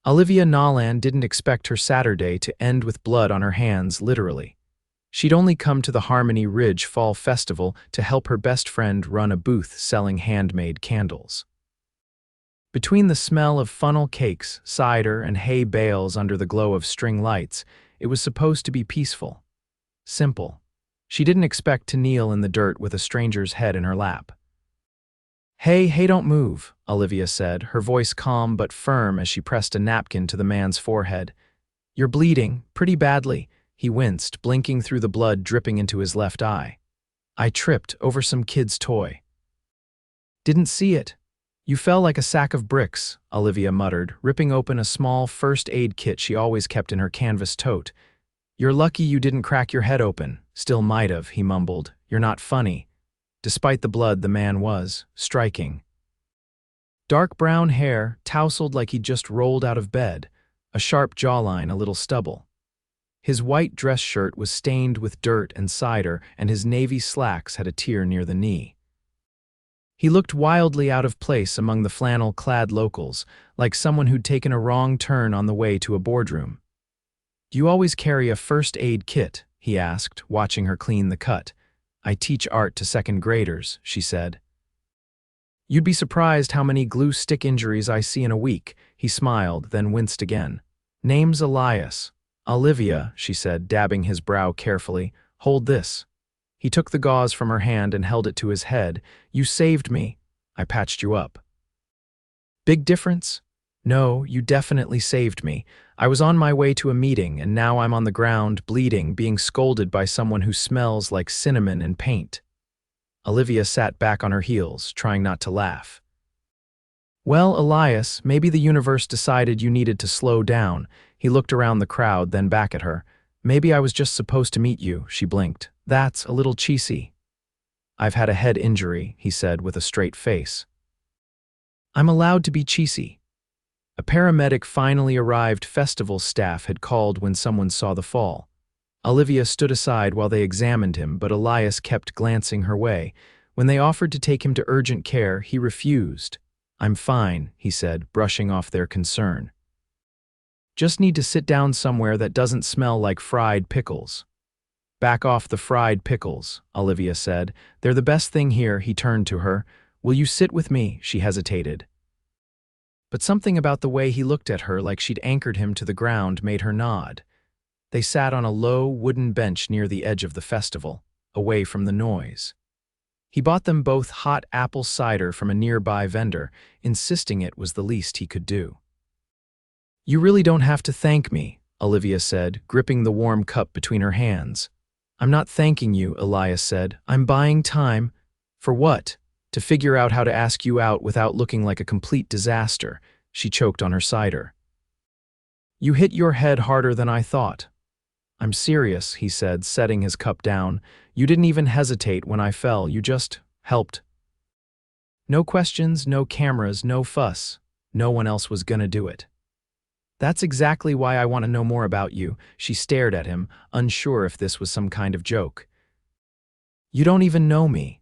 Olivia Nolan didn't expect her Saturday to end with blood on her hands, literally. She'd only come to the Harmony Ridge Fall Festival to help her best friend run a booth selling handmade candles. Between the smell of funnel cakes, cider, and hay bales under the glow of string lights, it was supposed to be peaceful. Simple. She didn't expect to kneel in the dirt with a stranger's head in her lap. Hey, don't move," Olivia said, her voice calm but firm as she pressed a napkin to the man's forehead. "You're bleeding, pretty badly." He winced, blinking through the blood dripping into his left eye. "I tripped over some kid's toy." "Didn't see it. You fell like a sack of bricks," Olivia muttered, ripping open a small first aid kit she always kept in her canvas tote. "You're lucky you didn't crack your head open." "Still might have," he mumbled. "You're not funny." Despite the blood, the man was striking. Dark brown hair, tousled like he'd just rolled out of bed, a sharp jawline, a little stubble. His white dress shirt was stained with dirt and cider, and his navy slacks had a tear near the knee. He looked wildly out of place among the flannel-clad locals, like someone who'd taken a wrong turn on the way to a boardroom. "Do you always carry a first aid kit?" he asked, watching her clean the cut. "I teach art to second graders," she said. "You'd be surprised how many glue stick injuries I see in a week." He smiled, then winced again. "Name's Elias." "Olivia," she said, dabbing his brow carefully. "Hold this." He took the gauze from her hand and held it to his head. "You saved me. I patched you up." "Big difference?" "No, you definitely saved me. I was on my way to a meeting, and now I'm on the ground, bleeding, being scolded by someone who smells like cinnamon and paint." Olivia sat back on her heels, trying not to laugh. "Well, Elias, maybe the universe decided you needed to slow down." He looked around the crowd, then back at her. "Maybe I was just supposed to meet you," she blinked. "That's a little cheesy." "I've had a head injury," he said with a straight face. "I'm allowed to be cheesy." A paramedic finally arrived. Festival staff had called when someone saw the fall. Olivia stood aside while they examined him, but Elias kept glancing her way. When they offered to take him to urgent care, he refused. "I'm fine," he said, brushing off their concern. "Just need to sit down somewhere that doesn't smell like fried pickles." "Back off the fried pickles," Olivia said. "They're the best thing here." He turned to her. "Will you sit with me?" She hesitated. But something about the way he looked at her, like she'd anchored him to the ground, made her nod. They sat on a low, wooden bench near the edge of the festival, away from the noise. He bought them both hot apple cider from a nearby vendor, insisting it was the least he could do. "You really don't have to thank me," Olivia said, gripping the warm cup between her hands. "I'm not thanking you," Elias said. "I'm buying time." "For what?" "To figure out how to ask you out without looking like a complete disaster." She choked on her cider. "You hit your head harder than I thought." "I'm serious," he said, setting his cup down. "You didn't even hesitate when I fell. You just helped." No questions, no cameras, no fuss. No one else was gonna do it. "That's exactly why I want to know more about you." She stared at him, unsure if this was some kind of joke. "You don't even know me.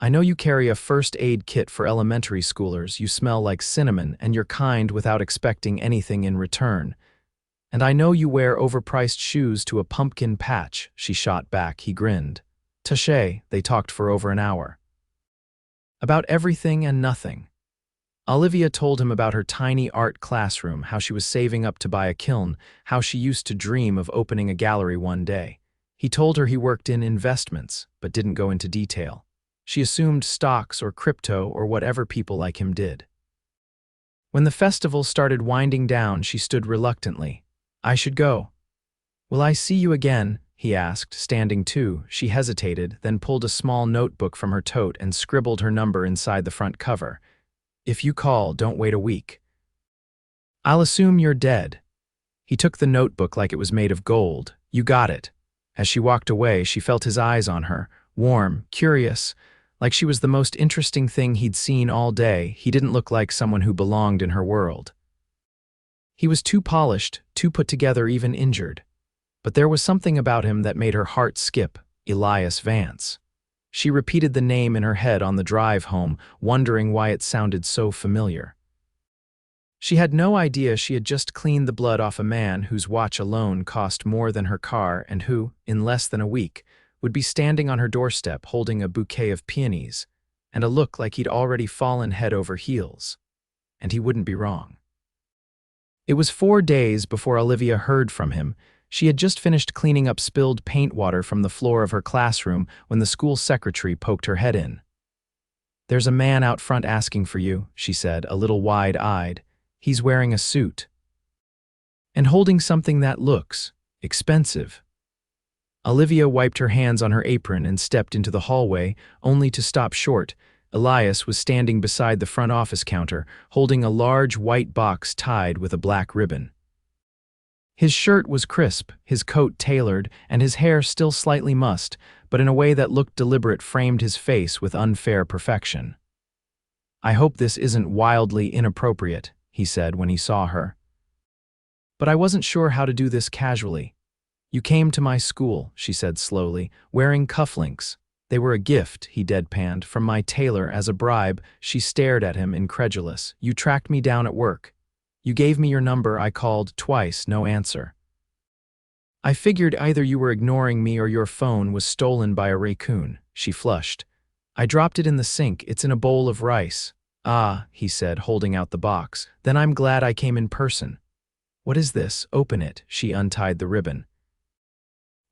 I know you carry a first aid kit for elementary schoolers, you smell like cinnamon, and you're kind without expecting anything in return. And I know you wear overpriced shoes to a pumpkin patch." She shot back. He grinned. "Touché." They talked for over an hour. About everything and nothing. Olivia told him about her tiny art classroom, how she was saving up to buy a kiln, how she used to dream of opening a gallery one day. He told her he worked in investments, but didn't go into detail. She assumed stocks or crypto or whatever people like him did. When the festival started winding down, she stood reluctantly. "I should go." "Will I see you again?" he asked, standing too. She hesitated, then pulled a small notebook from her tote and scribbled her number inside the front cover. "If you call, don't wait a week." "I'll assume you're dead." He took the notebook like it was made of gold. "You got it." As she walked away, she felt his eyes on her, warm, curious, like she was the most interesting thing he'd seen all day. He didn't look like someone who belonged in her world. He was too polished, too put together, even injured. But there was something about him that made her heart skip. Elias Vance. She repeated the name in her head on the drive home, wondering why it sounded so familiar. She had no idea she had just cleaned the blood off a man whose watch alone cost more than her car and who, in less than a week, would be standing on her doorstep holding a bouquet of peonies and a look like he'd already fallen head over heels. And he wouldn't be wrong. It was 4 days before Olivia heard from him. She had just finished cleaning up spilled paint water from the floor of her classroom when the school secretary poked her head in. "There's a man out front asking for you," she said, a little wide-eyed. "He's wearing a suit. And holding something that looks expensive." Olivia wiped her hands on her apron and stepped into the hallway, only to stop short. Elias was standing beside the front office counter, holding a large white box tied with a black ribbon. His shirt was crisp, his coat tailored, and his hair still slightly mussed, but in a way that looked deliberate framed his face with unfair perfection. "I hope this isn't wildly inappropriate," he said when he saw her. "But I wasn't sure how to do this casually. You came to my school," she said slowly, "wearing cufflinks. They were a gift," he deadpanned, "from my tailor as a bribe." She stared at him, incredulous. "You tracked me down at work. You gave me your number. I called twice, no answer. I figured either you were ignoring me or your phone was stolen by a raccoon." She flushed. "I dropped it in the sink. It's in a bowl of rice." "Ah," he said, holding out the box. "Then I'm glad I came in person." "What is this? Open it." She untied the ribbon.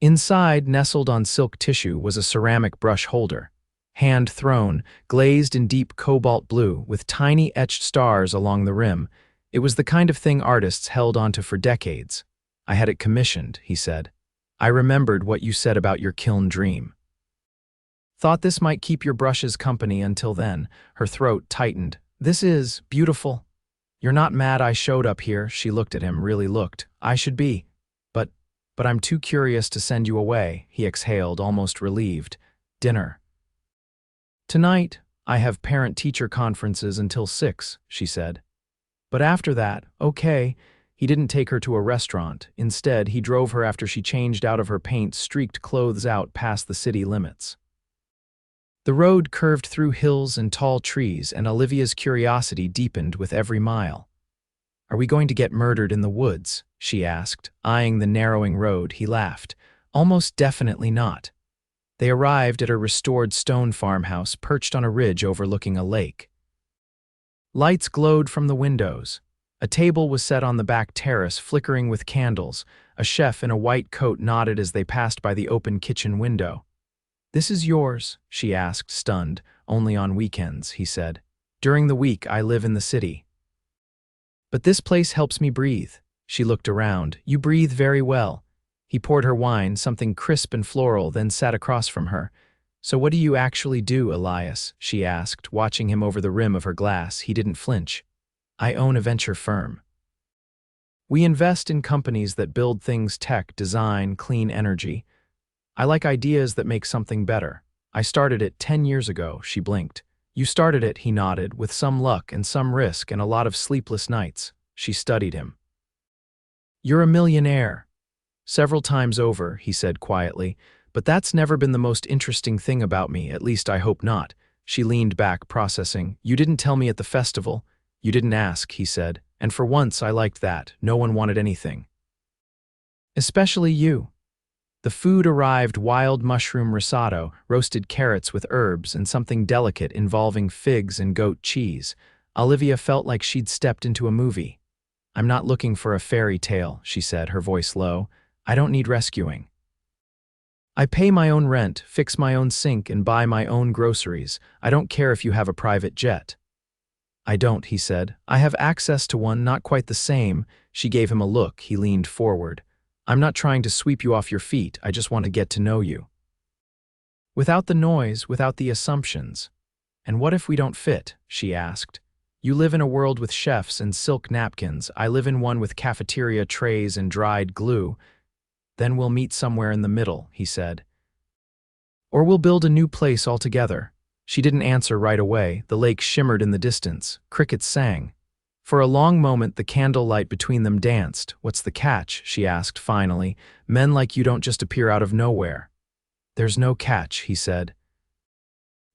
Inside, nestled on silk tissue, was a ceramic brush holder. Hand-thrown, glazed in deep cobalt blue, with tiny etched stars along the rim. It was the kind of thing artists held onto for decades. "I had it commissioned," he said. "I remembered what you said about your kiln dream. Thought this might keep your brushes company until then." Her throat tightened. "This is beautiful. You're not mad I showed up here?" She looked at him, really looked. "I should be. But I'm too curious to send you away," he exhaled, almost relieved. "Dinner." "Tonight, I have parent-teacher conferences until 6, she said. "But after that, okay." He didn't take her to a restaurant. Instead, he drove her after she changed out of her paint-streaked clothes out past the city limits. The road curved through hills and tall trees, and Olivia's curiosity deepened with every mile. "Are we going to get murdered in the woods?" she asked, eyeing the narrowing road. He laughed. "Almost definitely not." They arrived at a restored stone farmhouse perched on a ridge overlooking a lake. Lights glowed from the windows. A table was set on the back terrace, flickering with candles. A chef in a white coat nodded as they passed by the open kitchen window. "This is yours?" she asked, stunned. "Only on weekends," he said. "During the week, I live in the city." "But this place helps me breathe." She looked around. "You breathe very well." He poured her wine, something crisp and floral, then sat across from her. "So what do you actually do, Elias?" she asked, watching him over the rim of her glass. He didn't flinch. "I own a venture firm. We invest in companies that build things: tech, design, clean energy. I like ideas that make something better. I started it 10 years ago." She blinked. "You started it," he nodded, "with some luck and some risk and a lot of sleepless nights." She studied him. "You're a millionaire." "Several times over," he said quietly, "but that's never been the most interesting thing about me, at least I hope not." She leaned back, processing. "You didn't tell me at the festival." "You didn't ask," he said, "and for once I liked that. No one wanted anything. Especially you." The food arrived: wild mushroom risotto, roasted carrots with herbs, and something delicate involving figs and goat cheese. Olivia felt like she'd stepped into a movie. "I'm not looking for a fairy tale," she said, her voice low. "I don't need rescuing. I pay my own rent, fix my own sink, and buy my own groceries. I don't care if you have a private jet." "I don't," he said. "I have access to one, not quite the same." She gave him a look. He leaned forward. "I'm not trying to sweep you off your feet. I just want to get to know you. Without the noise, without the assumptions." "And what if we don't fit?" she asked. "You live in a world with chefs and silk napkins. I live in one with cafeteria trays and dried glue." "Then we'll meet somewhere in the middle," he said. "Or we'll build a new place altogether." She didn't answer right away. The lake shimmered in the distance. Crickets sang. For a long moment, the candlelight between them danced. "What's the catch?" she asked finally. "Men like you don't just appear out of nowhere." "There's no catch," he said.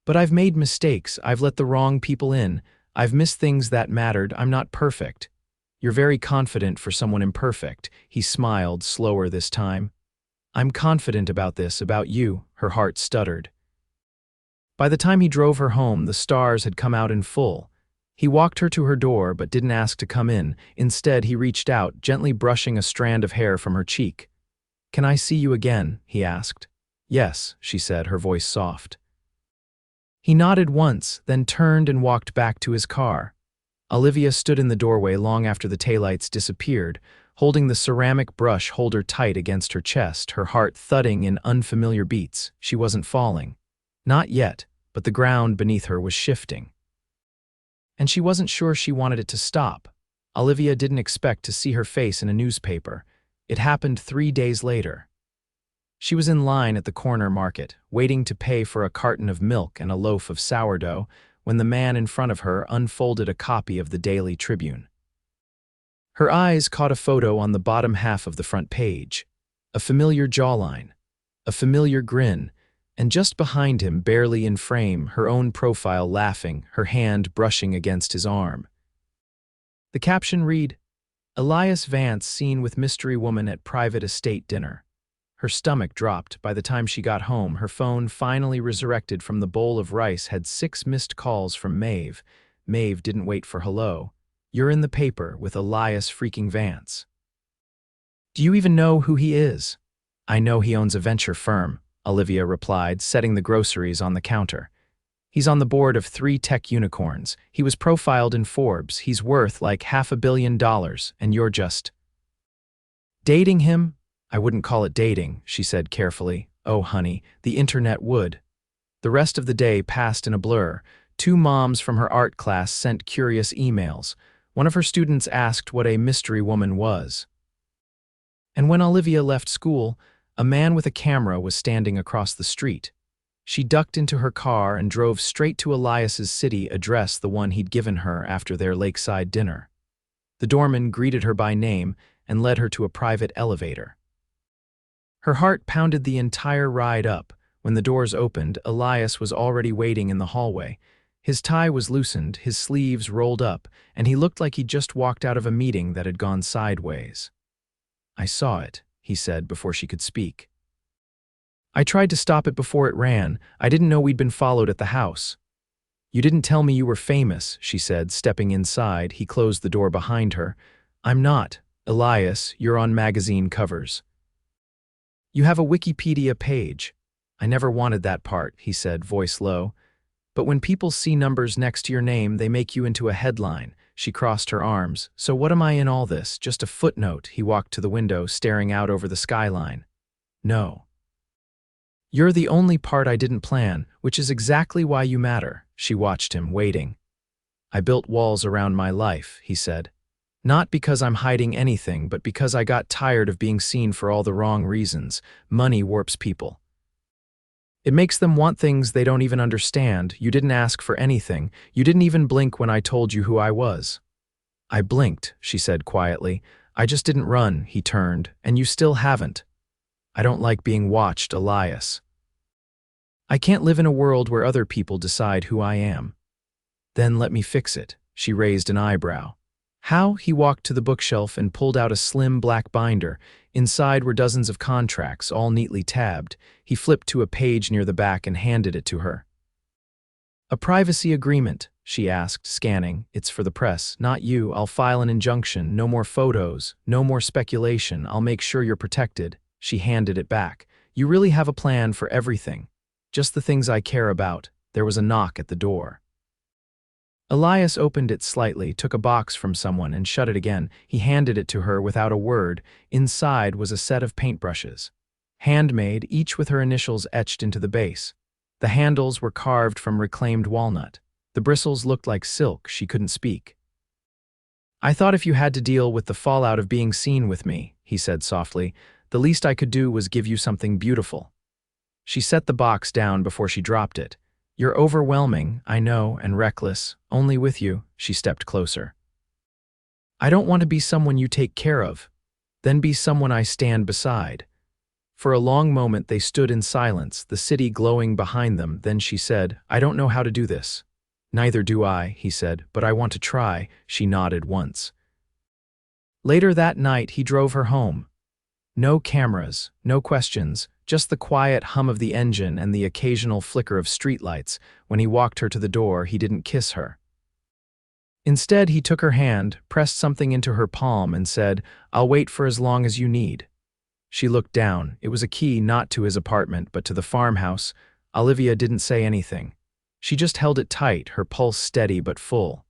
"But I've made mistakes. I've let the wrong people in. I've missed things that mattered. I'm not perfect." You're very confident for someone imperfect." He smiled, slower this time. "I'm confident about this, about you," her heart stuttered. By the time he drove her home, the stars had come out in full. He walked her to her door but didn't ask to come in. Instead, he reached out, gently brushing a strand of hair from her cheek. "Can I see you again?" he asked. "Yes," she said, her voice soft. He nodded once, then turned and walked back to his car. Olivia stood in the doorway long after the taillights disappeared, holding the ceramic brush holder tight against her chest, her heart thudding in unfamiliar beats. She wasn't falling. Not yet, but the ground beneath her was shifting. And she wasn't sure she wanted it to stop. Olivia didn't expect to see her face in a newspaper. It happened 3 days later. She was in line at the corner market, waiting to pay for a carton of milk and a loaf of sourdough, when the man in front of her unfolded a copy of the Daily Tribune. Her eyes caught a photo on the bottom half of the front page. A familiar jawline, a familiar grin, and just behind him, barely in frame, her own profile laughing, her hand brushing against his arm. The caption read, "Elias Vance seen with mystery woman at private estate dinner." Her stomach dropped. By the time she got home, her phone, finally resurrected from the bowl of rice, had 6 missed calls from Maeve. Maeve didn't wait for hello. "You're in the paper with Elias freaking Vance." "Do you even know who he is?" "I know he owns a venture firm," Olivia replied, setting the groceries on the counter. "He's on the board of 3 tech unicorns. He was profiled in Forbes. He's worth like $500 million, and you're just dating him?" "I wouldn't call it dating," she said carefully. "Oh, honey, the internet would." The rest of the day passed in a blur. 2 moms from her art class sent curious emails. One of her students asked what a mystery woman was. And when Olivia left school, a man with a camera was standing across the street. She ducked into her car and drove straight to Elias's city address, the one he'd given her after their lakeside dinner. The doorman greeted her by name and led her to a private elevator. Her heart pounded the entire ride up. When the doors opened, Elias was already waiting in the hallway. His tie was loosened, his sleeves rolled up, and he looked like he'd just walked out of a meeting that had gone sideways. "I saw it," he said before she could speak. "I tried to stop it before it ran. I didn't know we'd been followed at the house." "You didn't tell me you were famous," she said, stepping inside. He closed the door behind her. "I'm not. Elias, you're on magazine covers. You have a Wikipedia page." "I never wanted that part," he said, voice low. "But when people see numbers next to your name, they make you into a headline." She crossed her arms. "So what am I in all this? Just a footnote?" He walked to the window, staring out over the skyline. "No. You're the only part I didn't plan, which is exactly why you matter." She watched him, waiting. "I built walls around my life," he said. "Not because I'm hiding anything, but because I got tired of being seen for all the wrong reasons. Money warps people. It makes them want things they don't even understand. You didn't ask for anything. You didn't even blink when I told you who I was." "I blinked," she said quietly. "I just didn't run." He turned. "And you still haven't." "I don't like being watched, Elias. I can't live in a world where other people decide who I am." "Then let me fix it." She raised an eyebrow. "How?" He walked to the bookshelf and pulled out a slim black binder. Inside were dozens of contracts, all neatly tabbed. He flipped to a page near the back and handed it to her. "A privacy agreement?" she asked, scanning. "It's for the press, not you. I'll file an injunction. No more photos, no more speculation. I'll make sure you're protected." She handed it back. "You really have a plan for everything. Just the things I care about." There was a knock at the door. Elias opened it slightly, took a box from someone, and shut it again. He handed it to her without a word. Inside was a set of paintbrushes. Handmade, each with her initials etched into the base. The handles were carved from reclaimed walnut. The bristles looked like silk. She couldn't speak. "I thought if you had to deal with the fallout of being seen with me," he said softly, "the least I could do was give you something beautiful." She set the box down before she dropped it. "You're overwhelming, I know, and reckless. Only with you." She stepped closer. "I don't want to be someone you take care of. Then be someone I stand beside." For a long moment they stood in silence, the city glowing behind them. Then she said, "I don't know how to do this." "Neither do I," he said, "but I want to try." She nodded once. Later that night, he drove her home. No cameras, no questions, just the quiet hum of the engine and the occasional flicker of streetlights. When he walked her to the door, he didn't kiss her. Instead, he took her hand, pressed something into her palm, and said, "I'll wait for as long as you need." She looked down. It was a key not to his apartment, but to the farmhouse. Olivia didn't say anything. She just held it tight, her pulse steady but full.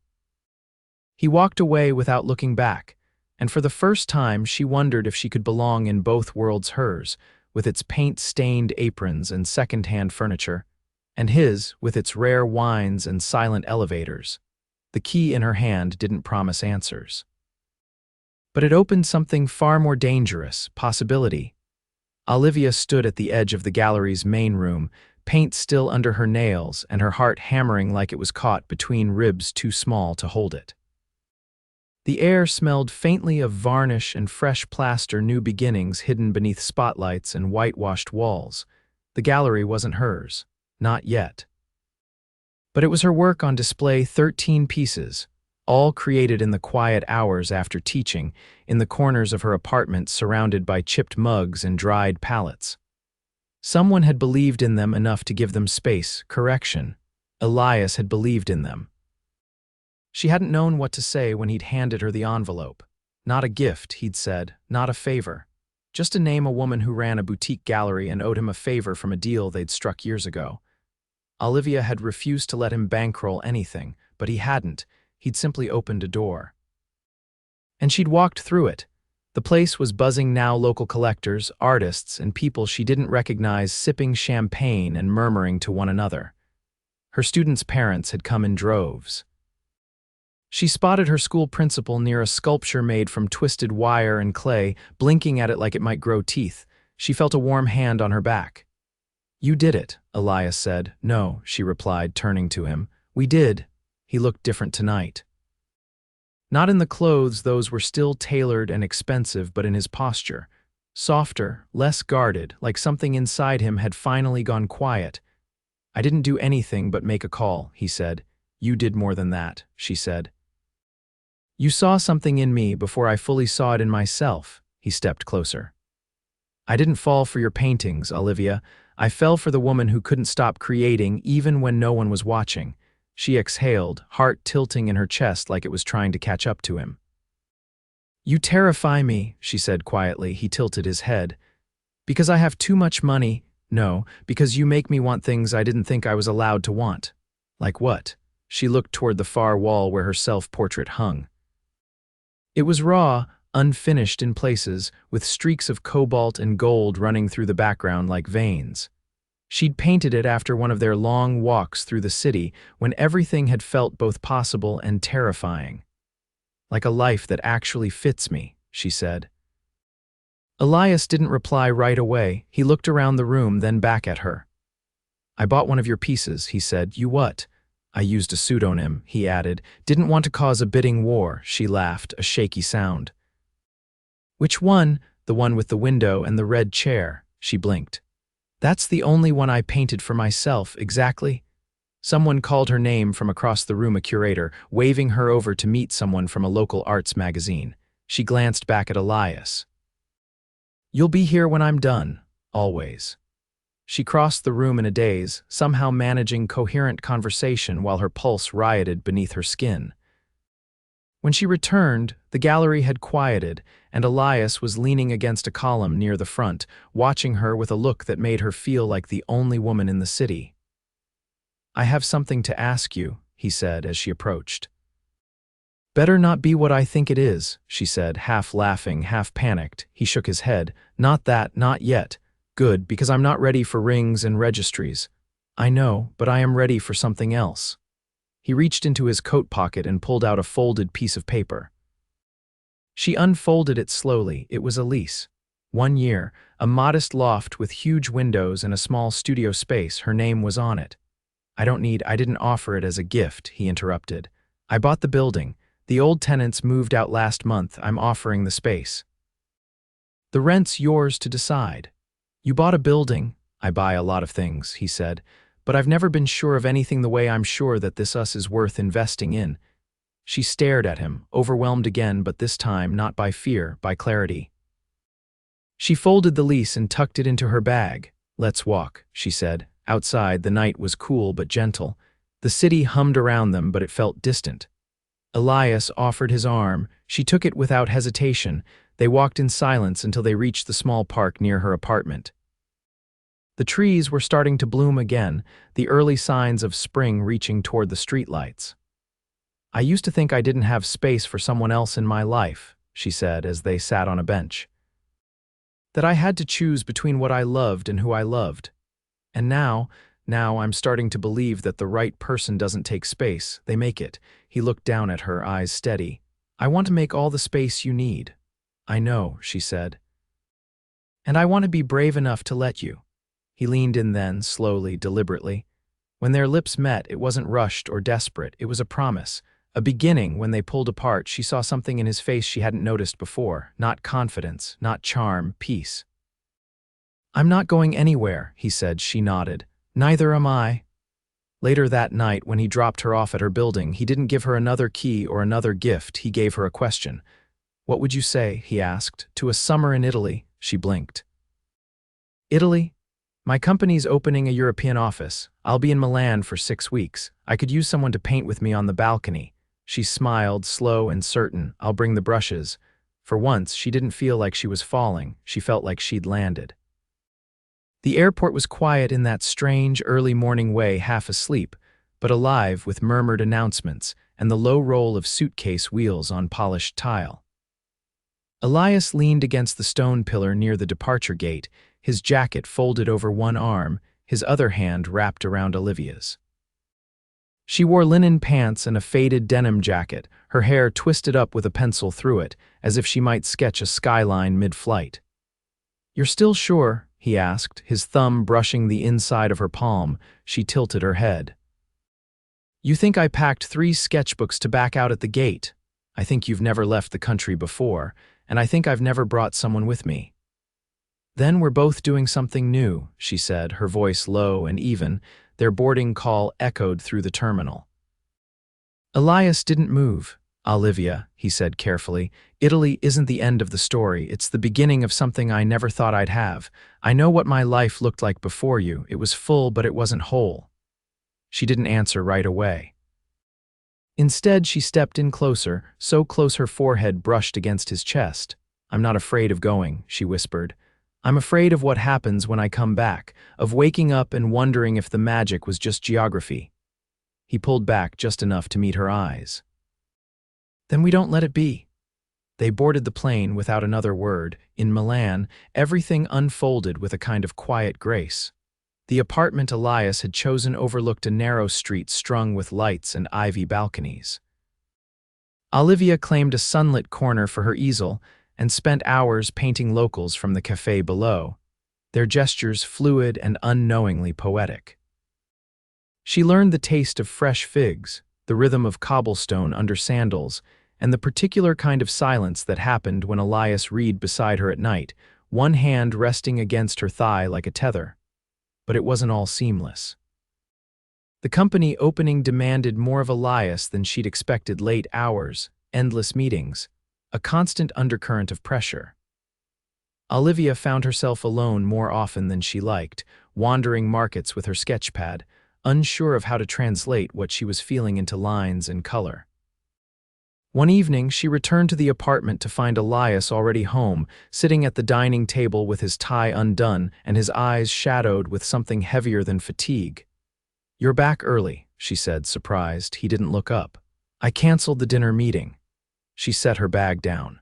He walked away without looking back, and for the first time she wondered if she could belong in both worlds, hers, with its paint-stained aprons and second-hand furniture, and his, with its rare wines and silent elevators. The key in her hand didn't promise answers. But it opened something far more dangerous, possibility. Olivia stood at the edge of the gallery's main room, paint still under her nails and her heart hammering like it was caught between ribs too small to hold it. The air smelled faintly of varnish and fresh plaster, new beginnings hidden beneath spotlights and whitewashed walls. The gallery wasn't hers. Not yet. But it was her work on display, 13 pieces, all created in the quiet hours after teaching, in the corners of her apartment surrounded by chipped mugs and dried pallets. Someone had believed in them enough to give them space, correction. Elias had believed in them. She hadn't known what to say when he'd handed her the envelope. Not a gift, he'd said, not a favor. Just to name a woman who ran a boutique gallery and owed him a favor from a deal they'd struck years ago. Olivia had refused to let him bankroll anything, but he hadn't. He'd simply opened a door. And she'd walked through it. The place was buzzing now, local collectors, artists, and people she didn't recognize sipping champagne and murmuring to one another. Her students' parents had come in droves. She spotted her school principal near a sculpture made from twisted wire and clay, blinking at it like it might grow teeth. She felt a warm hand on her back. "You did it," Elias said. "No," she replied, turning to him. "We did." He looked different tonight. Not in the clothes, those were still tailored and expensive, but in his posture. Softer, less guarded, like something inside him had finally gone quiet. "I didn't do anything but make a call," he said. "You did more than that," she said. "You saw something in me before I fully saw it in myself." He stepped closer. "I didn't fall for your paintings, Olivia. I fell for the woman who couldn't stop creating even when no one was watching." She exhaled, heart tilting in her chest like it was trying to catch up to him. "You terrify me," she said quietly. He tilted his head. "Because I have too much money? No, because you make me want things I didn't think I was allowed to want." "Like what?" She looked toward the far wall where her self-portrait hung. It was raw, unfinished in places, with streaks of cobalt and gold running through the background like veins. She'd painted it after one of their long walks through the city, when everything had felt both possible and terrifying. "Like a life that actually fits me," she said. Elias didn't reply right away. He looked around the room, then back at her. "I bought one of your pieces," he said. "You what?" "I used a pseudonym," he added. "Didn't want to cause a bidding war." She laughed, a shaky sound. "Which one?" "The one with the window and the red chair." She blinked. "That's the only one I painted for myself, exactly." Someone called her name from across the room, a curator, waving her over to meet someone from a local arts magazine. She glanced back at Elias. "You'll be here when I'm done, always." She crossed the room in a daze, somehow managing coherent conversation while her pulse rioted beneath her skin. When she returned, the gallery had quieted, and Elias was leaning against a column near the front, watching her with a look that made her feel like the only woman in the city. "I have something to ask you," he said as she approached. "Better not be what I think it is," she said, half laughing, half panicked. He shook his head. "Not that, not yet." "Good, because I'm not ready for rings and registries." "I know, but I am ready for something else." He reached into his coat pocket and pulled out a folded piece of paper. She unfolded it slowly. It was a lease. 1 year, a modest loft with huge windows and a small studio space. Her name was on it. I didn't offer it as a gift," he interrupted. "I bought the building. The old tenants moved out last month. I'm offering the space. The rent's yours to decide." "You bought a building." "I buy a lot of things," he said, "but I've never been sure of anything the way I'm sure that this us is worth investing in." She stared at him, overwhelmed again, but this time not by fear, by clarity. She folded the lease and tucked it into her bag. "Let's walk," she said. Outside, the night was cool but gentle. The city hummed around them, but it felt distant. Elias offered his arm. She took it without hesitation. They walked in silence until they reached the small park near her apartment. The trees were starting to bloom again, the early signs of spring reaching toward the streetlights. "I used to think I didn't have space for someone else in my life," she said as they sat on a bench. "That I had to choose between what I loved and who I loved. And now I'm starting to believe that the right person doesn't take space, they make it." He looked down at her, eyes steady. "I want to make all the space you need." "I know," she said. "And I want to be brave enough to let you." He leaned in then, slowly, deliberately. When their lips met, it wasn't rushed or desperate, it was a promise. A beginning. When they pulled apart, she saw something in his face she hadn't noticed before. Not confidence, not charm, peace. "I'm not going anywhere," he said. She nodded. "Neither am I." Later that night, when he dropped her off at her building, he didn't give her another key or another gift, he gave her a question. "What would you say," he asked, "to a summer in Italy?" She blinked. "Italy? My company's opening a European office. I'll be in Milan for 6 weeks. I could use someone to paint with me on the balcony." She smiled, slow and certain. "I'll bring the brushes." For once, she didn't feel like she was falling. She felt like she'd landed. The airport was quiet in that strange, early morning way, half asleep, but alive with murmured announcements and the low roll of suitcase wheels on polished tile. Elias leaned against the stone pillar near the departure gate, his jacket folded over one arm, his other hand wrapped around Olivia's. She wore linen pants and a faded denim jacket, her hair twisted up with a pencil through it, as if she might sketch a skyline mid-flight. "You're still sure?" he asked, his thumb brushing the inside of her palm. She tilted her head. "You think I packed 3 sketchbooks to back out at the gate? I think you've never left the country before, and I think I've never brought someone with me." "Then we're both doing something new," she said, her voice low and even. Their boarding call echoed through the terminal. Elias didn't move. "Olivia," he said carefully, "Italy isn't the end of the story. It's the beginning of something I never thought I'd have. I know what my life looked like before you. It was full, but it wasn't whole." She didn't answer right away. Instead, she stepped in closer, so close her forehead brushed against his chest. "I'm not afraid of going," she whispered. "I'm afraid of what happens when I come back, of waking up and wondering if the magic was just geography." He pulled back just enough to meet her eyes. "Then we don't let it be." They boarded the plane without another word. In Milan, everything unfolded with a kind of quiet grace. The apartment Elias had chosen overlooked a narrow street strung with lights and ivy balconies. Olivia claimed a sunlit corner for her easel and spent hours painting locals from the café below, their gestures fluid and unknowingly poetic. She learned the taste of fresh figs, the rhythm of cobblestone under sandals, and the particular kind of silence that happened when Elias read beside her at night, one hand resting against her thigh like a tether. But it wasn't all seamless. The company opening demanded more of Elias than she'd expected: late hours, endless meetings, a constant undercurrent of pressure. Olivia found herself alone more often than she liked, wandering markets with her sketchpad, unsure of how to translate what she was feeling into lines and color. One evening, she returned to the apartment to find Elias already home, sitting at the dining table with his tie undone and his eyes shadowed with something heavier than fatigue. "You're back early," she said, surprised. He didn't look up. "I canceled the dinner meeting." She set her bag down.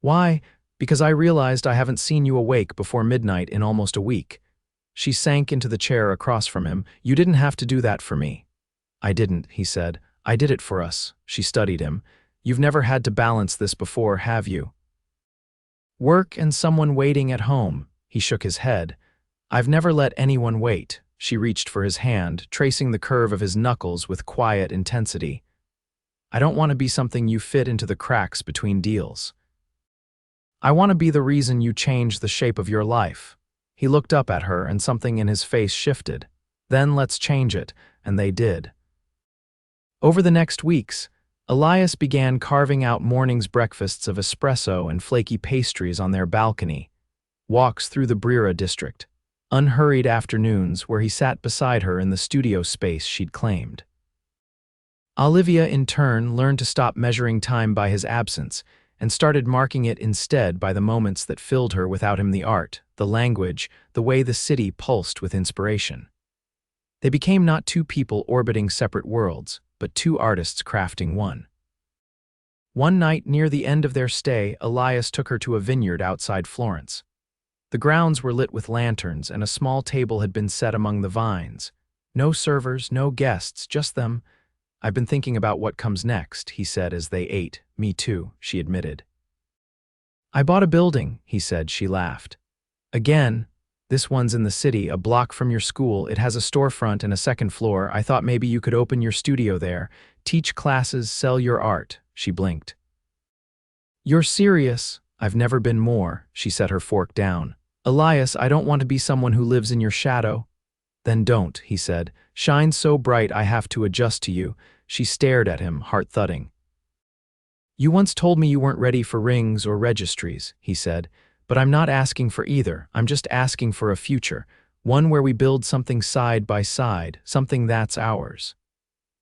"Why?" "Because I realized I haven't seen you awake before midnight in almost a week." She sank into the chair across from him. "You didn't have to do that for me." "I didn't," he said. "I did it for us." She studied him. "You've never had to balance this before, have you? Work and someone waiting at home." He shook his head. "I've never let anyone wait." She reached for his hand, tracing the curve of his knuckles with quiet intensity. "I don't want to be something you fit into the cracks between deals. I want to be the reason you change the shape of your life." He looked up at her and something in his face shifted. "Then let's change it," and they did. Over the next weeks, Elias began carving out morning's breakfasts of espresso and flaky pastries on their balcony, walks through the Brera district, unhurried afternoons where he sat beside her in the studio space she'd claimed. Olivia, in turn, learned to stop measuring time by his absence and started marking it instead by the moments that filled her without him: the art, the language, the way the city pulsed with inspiration. They became not two people orbiting separate worlds, but two artists crafting one. One night near the end of their stay, Elias took her to a vineyard outside Florence. The grounds were lit with lanterns, and a small table had been set among the vines. No servers, no guests, just them. "I've been thinking about what comes next," he said as they ate. "Me too," she admitted. "I bought a building," he said. She laughed. "Again? This one's in the city, a block from your school. It has a storefront and a second floor. I thought maybe you could open your studio there, teach classes, sell your art." She blinked. "You're serious?" "I've never been more." She set her fork down. "Elias, I don't want to be someone who lives in your shadow." "Then don't," he said. "Shine so bright I have to adjust to you." She stared at him, heart-thudding. "You once told me you weren't ready for rings or registries," he said. "But I'm not asking for either. I'm just asking for a future, one where we build something side by side, something that's ours."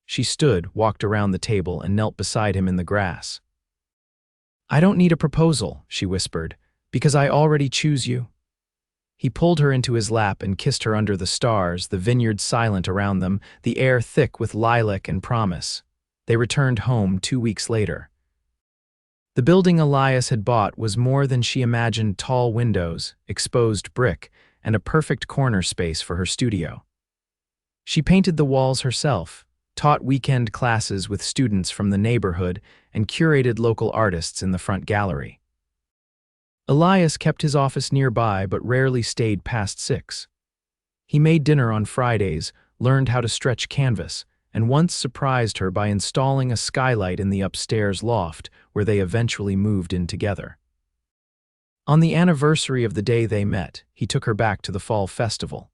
She stood, walked around the table, and knelt beside him in the grass. "I don't need a proposal," she whispered, "because I already choose you." He pulled her into his lap and kissed her under the stars, the vineyard silent around them, the air thick with lilac and promise. They returned home 2 weeks later. The building Elias had bought was more than she imagined: tall windows, exposed brick, and a perfect corner space for her studio. She painted the walls herself, taught weekend classes with students from the neighborhood, and curated local artists in the front gallery. Elias kept his office nearby but rarely stayed past 6. He made dinner on Fridays, learned how to stretch canvas, and once surprised her by installing a skylight in the upstairs loft, where they eventually moved in together. On the anniversary of the day they met, he took her back to the fall festival.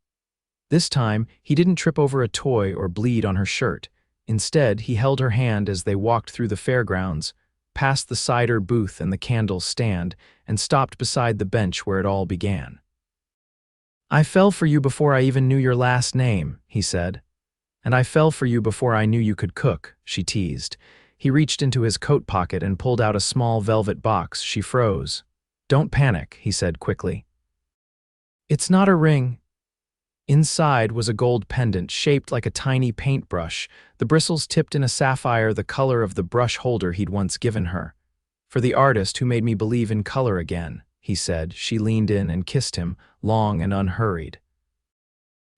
This time, he didn't trip over a toy or bleed on her shirt. Instead, he held her hand as they walked through the fairgrounds, past the cider booth and the candle stand, and stopped beside the bench where it all began. "I fell for you before I even knew your last name," he said. "And I fell for you before I knew you could cook," she teased. He reached into his coat pocket and pulled out a small velvet box. She froze. "Don't panic," he said quickly. "It's not a ring." Inside was a gold pendant shaped like a tiny paintbrush, the bristles tipped in a sapphire the color of the brush holder he'd once given her. "For the artist who made me believe in color again," he said. She leaned in and kissed him, long and unhurried.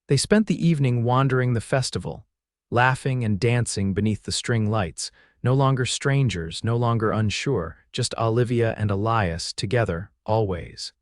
They spent the evening wandering the festival, laughing and dancing beneath the string lights, no longer strangers, no longer unsure, just Olivia and Elias together, always.